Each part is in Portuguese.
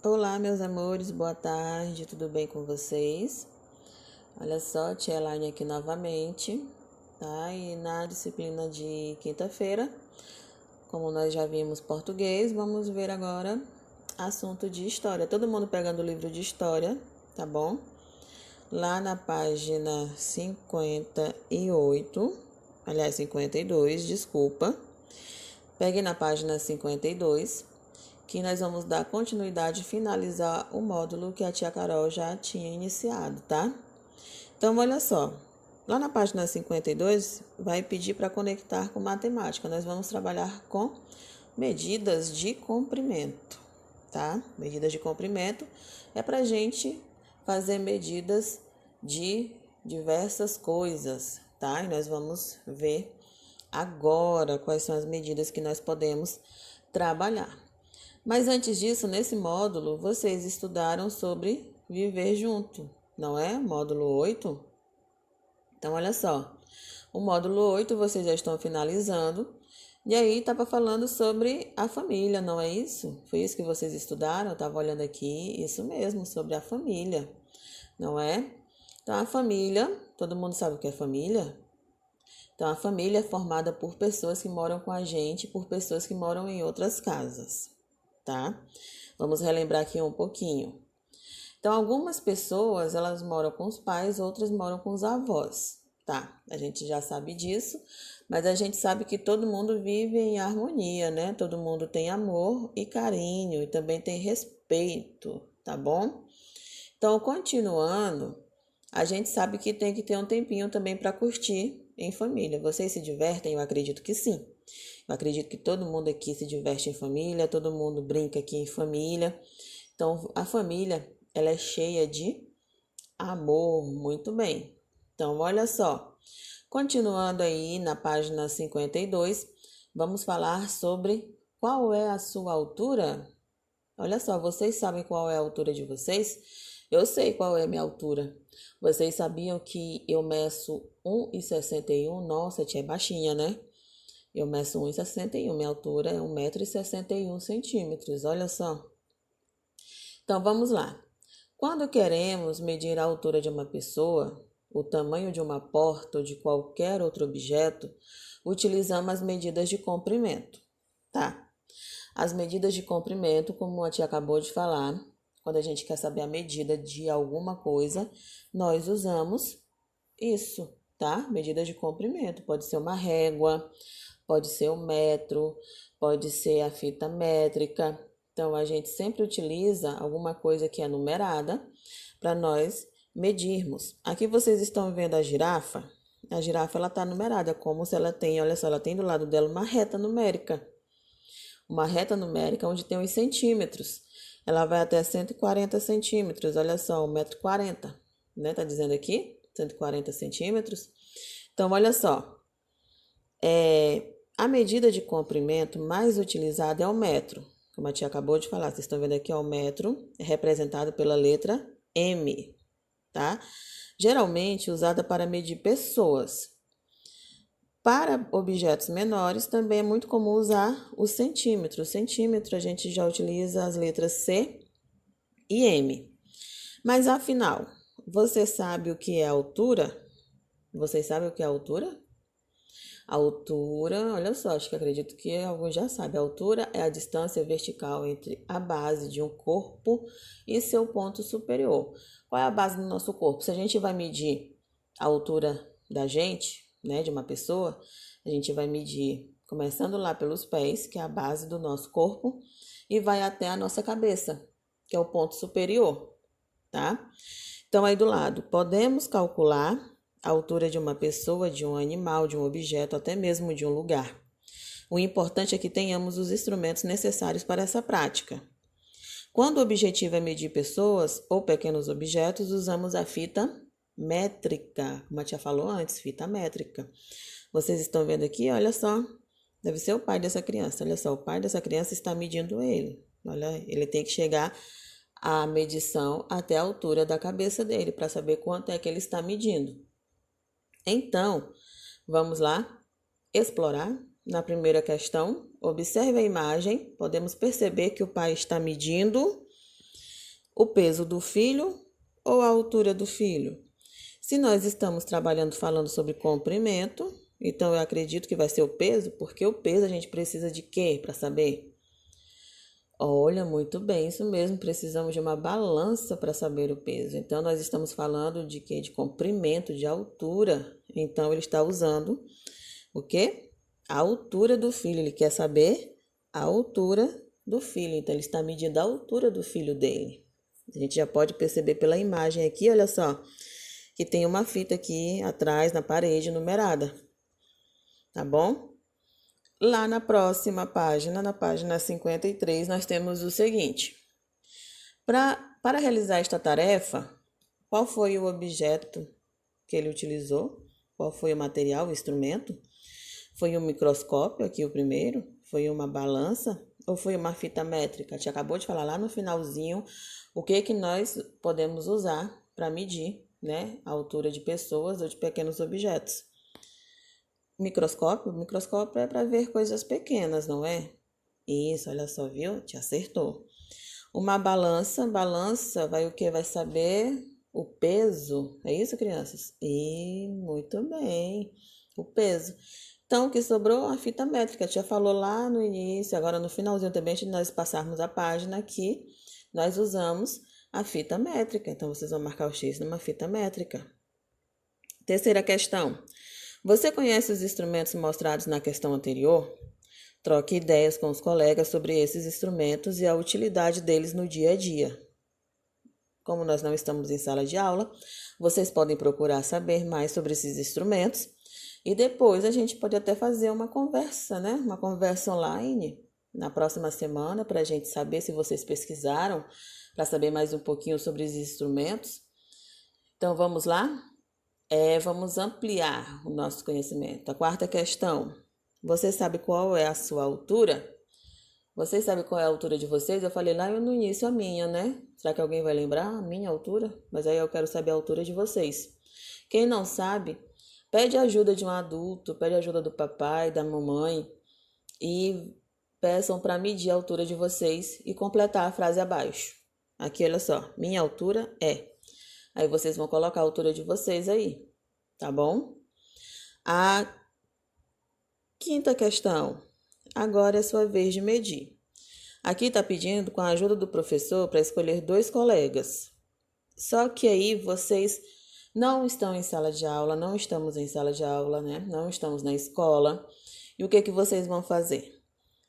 Olá, meus amores, boa tarde, tudo bem com vocês? Olha só, tia Elaine aqui novamente, tá? E na disciplina de quinta-feira, como nós já vimos português, vamos ver agora assunto de história. Todo mundo pegando o livro de história, tá bom? Lá na página 58, aliás, 52, desculpa. Pegue na página 52, que nós vamos dar continuidade e finalizar o módulo que a tia Carol já tinha iniciado, tá? Então, olha só. Lá na página 52, vai pedir para conectar com matemática. Nós vamos trabalhar com medidas de comprimento, tá? Medidas de comprimento é para a gente fazer medidas de diversas coisas, tá? E nós vamos ver agora quais são as medidas que nós podemos trabalhar. Mas antes disso, nesse módulo, vocês estudaram sobre viver junto, não é? Módulo 8. Então, olha só. O módulo 8 vocês já estão finalizando. E aí, estava falando sobre a família, não é isso? Foi isso que vocês estudaram? Eu estava olhando aqui, isso mesmo, sobre a família, não é? Então, a família, todo mundo sabe o que é família? Então, a família é formada por pessoas que moram com a gente, por pessoas que moram em outras casas, tá? Vamos relembrar aqui um pouquinho. Então, algumas pessoas, elas moram com os pais, outras moram com os avós, tá? A gente já sabe disso, mas a gente sabe que todo mundo vive em harmonia, né? Todo mundo tem amor e carinho e também tem respeito, tá bom? Então, continuando, a gente sabe que tem que ter um tempinho também para curtir em família. Vocês se divertem? Eu acredito que sim. Eu acredito que todo mundo aqui se diverte em família, todo mundo brinca aqui em família. Então, a família, ela é cheia de amor, muito bem. Então, olha só. Continuando aí na página 52, vamos falar sobre qual é a sua altura. Olha só, vocês sabem qual é a altura de vocês? Eu sei qual é a minha altura. Vocês sabiam que eu meço 1,61? Nossa, tia é baixinha, né? Eu meço 1,61. Minha altura é 1,61 m. Olha só. Então, vamos lá. Quando queremos medir a altura de uma pessoa, o tamanho de uma porta ou de qualquer outro objeto, utilizamos as medidas de comprimento, tá? As medidas de comprimento, como a tia acabou de falar, quando a gente quer saber a medida de alguma coisa, nós usamos isso, tá? Medida de comprimento. Pode ser uma régua, pode ser um metro, pode ser a fita métrica. Então, a gente sempre utiliza alguma coisa que é numerada para nós medirmos. Aqui vocês estão vendo a girafa. A girafa, ela está numerada, como se ela tem, olha só, ela tem do lado dela uma reta numérica. Uma reta numérica onde tem os centímetros. Ela vai até 140 centímetros, olha só, 1,40 m, né? Tá dizendo aqui, 140 centímetros. Então, olha só, a medida de comprimento mais utilizada é o metro. Como a tia acabou de falar, vocês estão vendo aqui, ó, o metro é representado pela letra M, tá? Geralmente usada para medir pessoas. Para objetos menores, também é muito comum usar o centímetro. O centímetro a gente já utiliza as letras C e M. Mas afinal, você sabe o que é altura? Vocês sabem o que é altura? A altura, olha só, acho que acredito que alguns já sabem. A altura é a distância vertical entre a base de um corpo e seu ponto superior. Qual é a base do nosso corpo? Se a gente vai medir a altura da gente, né, de uma pessoa, a gente vai medir começando lá pelos pés, que é a base do nosso corpo, e vai até a nossa cabeça, que é o ponto superior, tá? Então, aí do lado, podemos calcular a altura de uma pessoa, de um animal, de um objeto, até mesmo de um lugar. O importante é que tenhamos os instrumentos necessários para essa prática. Quando o objetivo é medir pessoas ou pequenos objetos, usamos a fita métrica, como a tia falou antes, fita métrica. Vocês estão vendo aqui, olha só, deve ser o pai dessa criança, olha só, o pai dessa criança está medindo ele. Olha, ele tem que chegar à medição até a altura da cabeça dele, para saber quanto é que ele está medindo. Então, vamos lá explorar. Na primeira questão, observe a imagem, podemos perceber que o pai está medindo O peso do filho ou a altura do filho? Se nós estamos falando sobre comprimento, então eu acredito que vai ser o peso, porque o peso a gente precisa de quê para saber? Olha, muito bem, isso mesmo, precisamos de uma balança para saber o peso. Então, nós estamos falando de quê? De comprimento, de altura. Então, ele está usando o quê? A altura do filho. Ele quer saber a altura do filho. Então, ele está medindo a altura do filho dele. A gente já pode perceber pela imagem aqui, olha só, que tem uma fita aqui atrás na parede numerada. Tá bom? Lá na próxima página, na página 53, nós temos o seguinte. Para realizar esta tarefa, qual foi o objeto que ele utilizou? Qual foi o material, o instrumento? Foi um microscópio, aqui o primeiro? Foi uma balança? Ou foi uma fita métrica? A gente acabou de falar lá no finalzinho o que nós podemos usar para medir, né, a altura de pessoas ou de pequenos objetos. Microscópio é para ver coisas pequenas, não é? Isso, olha só, viu? Te acertou. Uma balança vai o que? Vai saber o peso. É isso, crianças? E muito bem, o peso. Então, o que sobrou? A fita métrica. A tia falou lá no início, agora no finalzinho também, antes de nós passarmos a página aqui, nós usamos a fita métrica. Então, vocês vão marcar o X numa fita métrica. Terceira questão. Você conhece os instrumentos mostrados na questão anterior? Troque ideias com os colegas sobre esses instrumentos e a utilidade deles no dia a dia. Como nós não estamos em sala de aula, vocês podem procurar saber mais sobre esses instrumentos e depois a gente pode até fazer uma conversa, né? Uma conversa online na próxima semana para a gente saber se vocês pesquisaram, para saber mais um pouquinho sobre os instrumentos. Então vamos lá? Vamos ampliar o nosso conhecimento. A quarta questão. Você sabe qual é a sua altura? Vocês sabem qual é a altura de vocês? Eu falei lá no início a minha, né? Será que alguém vai lembrar a minha altura? Mas aí eu quero saber a altura de vocês. Quem não sabe, pede ajuda de um adulto, pede ajuda do papai, da mamãe e peçam para medir a altura de vocês e completar a frase abaixo. Aqui, olha só. Minha altura é... Aí vocês vão colocar a altura de vocês aí, tá bom? A quinta questão. Agora é sua vez de medir. Aqui está pedindo com a ajuda do professor para escolher 2 colegas. Só que aí vocês não estão em sala de aula, não estamos em sala de aula, né? Não estamos na escola. E o que vocês vão fazer?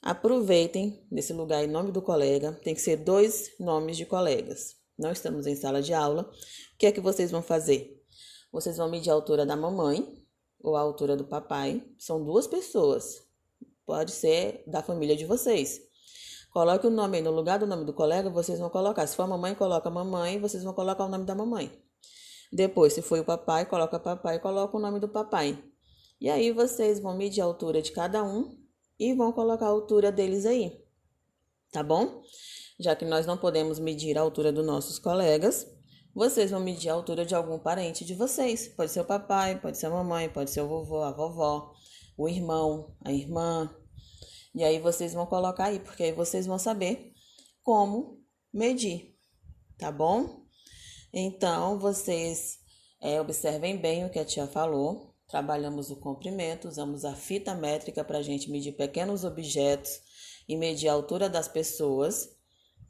Aproveitem nesse lugar em nome do colega, tem que ser 2 nomes de colegas. Não estamos em sala de aula. O que é que vocês vão fazer? Vocês vão medir a altura da mamãe ou a altura do papai. São 2 pessoas. Pode ser da família de vocês. Coloque o nome aí no lugar do nome do colega, vocês vão colocar. Se for a mamãe, coloca a mamãe, vocês vão colocar o nome da mamãe. Depois, se for o papai, coloca papai e coloca o nome do papai. E aí vocês vão medir a altura de cada um e vão colocar a altura deles aí. Tá bom? Já que nós não podemos medir a altura dos nossos colegas, vocês vão medir a altura de algum parente de vocês. Pode ser o papai, pode ser a mamãe, pode ser o vovô, a vovó, o irmão, a irmã. E aí vocês vão colocar aí, porque aí vocês vão saber como medir, tá bom? Então, vocês observem bem o que a tia falou. Trabalhamos o comprimento, usamos a fita métrica para a gente medir pequenos objetos e medir a altura das pessoas,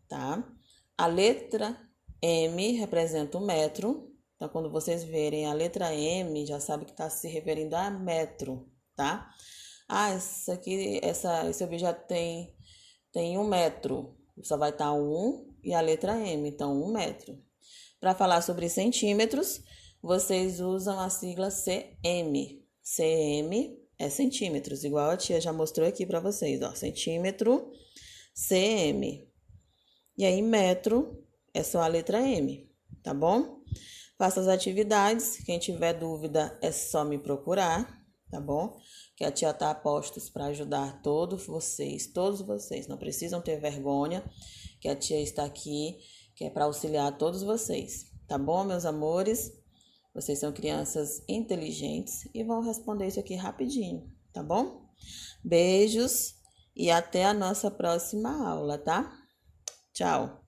tá? A letra M representa o metro. Então, quando vocês verem a letra M, já sabe que está se referindo a metro, tá? Esse objeto tem 1 metro. Só vai estar 1 e a letra M, então 1 metro. Para falar sobre centímetros, vocês usam a sigla CM. CM é centímetros, igual a tia já mostrou aqui para vocês, ó, centímetro, CM. E aí, metro é só a letra M, tá bom? Faça as atividades, quem tiver dúvida é só me procurar, tá bom? Que a tia tá a postos para ajudar todos vocês, não precisam ter vergonha, que a tia está aqui, que é para auxiliar todos vocês, tá bom, meus amores? Vocês são crianças inteligentes e vão responder isso aqui rapidinho, tá bom? Beijos e até a nossa próxima aula, tá? Tchau!